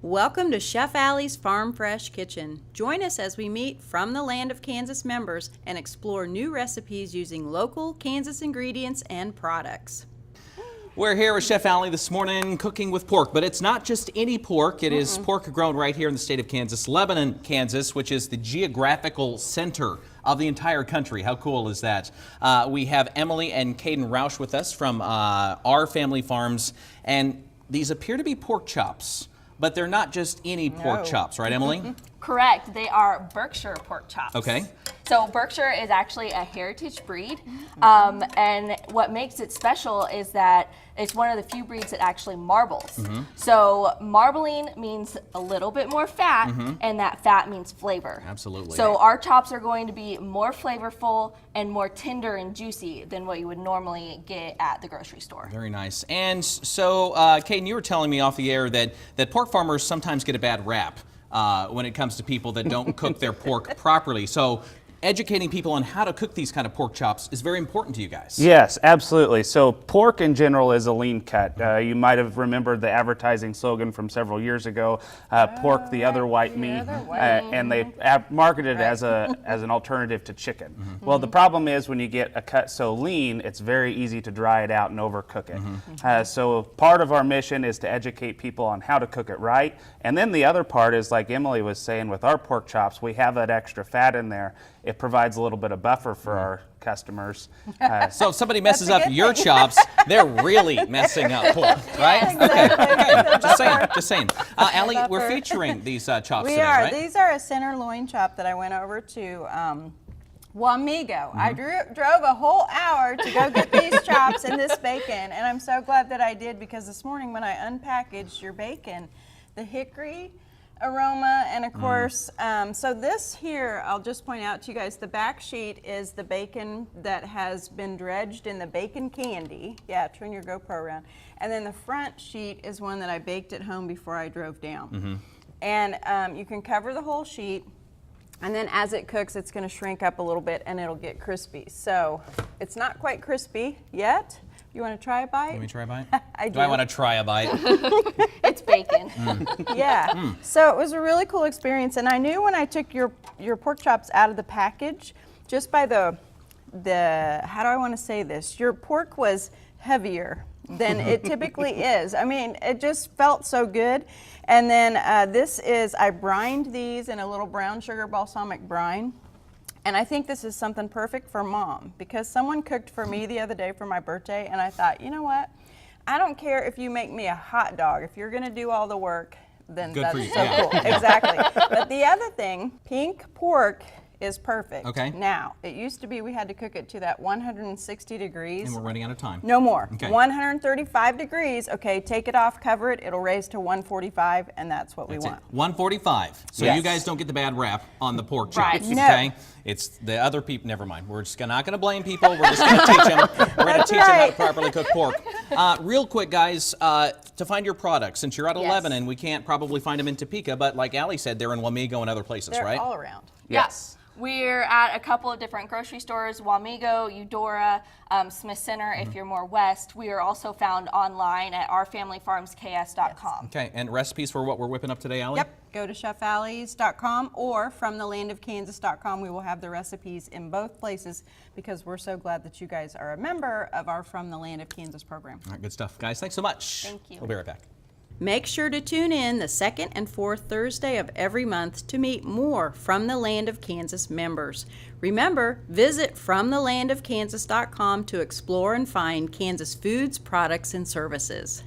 Welcome to Chef Alli's Farm Fresh Kitchen. Join us as we meet From the Land of Kansas members and explore new recipes using local Kansas ingredients and products. We're here with Chef Alli this morning cooking with pork, but it's not just any pork. It is pork grown right here in the state of Kansas, Lebanon, Kansas, which is the geographical center of the entire country. How cool is that? We have Emily and Caden Roush with us from our family farms, and these appear to be pork chops. But they're not just any pork chops, right, Emily? Correct. They are Berkshire pork chops. Okay. So Berkshire is actually a heritage breed, and what makes it special is that it's one of the few breeds that actually marbles. So marbling means a little bit more fat, and that fat means flavor. Absolutely. So our chops are going to be more flavorful and more tender and juicy than what you would normally get at the grocery store. Very nice. And so, Caden, you were telling me off the air that pork farmers sometimes get a bad rap when it comes to people that don't cook their pork properly. So educating people on how to cook these kind of pork chops is very important to you guys. Yes, absolutely. So pork in general is a lean cut. You might have remembered the advertising slogan from several years ago, pork the other white meat, and they marketed it as an alternative to chicken. Well, the problem is when you get a cut so lean, it's very easy to dry it out and overcook it. So part of our mission is to educate people on how to cook it right. And then the other part is, like Emily was saying, with our pork chops, we have that extra fat in there. It provides a little bit of buffer for our customers. So if somebody messes up your chops, they're really messing up pork, right? Yeah, exactly. Okay. Just saying. Alli, we're featuring these chops today, right? These are a center loin chop that I went over to Wamego. I drove a whole hour to go get these chops and this bacon, and I'm so glad that I did, because this morning when I unpackaged your bacon, the hickory aroma, and of course, so this here, I'll just point out to you guys, the back sheet is the bacon that has been dredged in the bacon candy. Yeah, turn your GoPro around. And then the front sheet is one that I baked at home before I drove down. And you can cover the whole sheet, and then as it cooks, it's going to shrink up a little bit and it'll get crispy. So it's not quite crispy yet. You want to try a bite? Let me try a bite? I do. Do I want to try a bite? It's bacon. Yeah. So it was a really cool experience, and I knew when I took your pork chops out of the package, just by the how do I want to say this? Your pork was heavier than it typically is. I mean, it just felt so good. And then I brined these in a little brown sugar balsamic brine. And I think this is something perfect for Mom, because someone cooked for me the other day for my birthday, and I thought, you know what? I don't care if you make me a hot dog. If you're going to do all the work, then Good that's for you. so cool. Exactly. But the other thing, pink pork is perfect. Okay. Now, it used to be we had to cook it to that 160 degrees. And we're running out of time. No more. Okay. 135 degrees. Okay, take it off, cover it. It'll raise to 145, and that's what we want. 145. So Yes. you guys don't get the bad rap on the pork chops. Right. No. Okay. It's the other people. Never mind. We're just not going to blame people. We're just going to teach them. We're going to teach them how to properly cook pork. Real quick, guys, to find your products, since you're out of Lebanon, we can't probably find them in Topeka, but like Alli said, they're in Wamego and other places, They're right? all around. Yes. We're at a couple of different grocery stores, Wamego, Eudora, Smith Center if you're more west. We are also found online at ourfamilyfarmsks.com. Okay, and recipes for what we're whipping up today, Alli? Yep, go to chefallis.com or fromthelandofkansas.com. We will have the recipes in both places, because we're so glad that you guys are a member of our From the Land of Kansas program. All right, good stuff. Guys, thanks so much. Thank you. We'll be right back. Make sure to tune in the second and fourth Thursday of every month to meet more From the Land of Kansas members. Remember, visit fromthelandofkansas.com to explore and find Kansas foods, products, and services.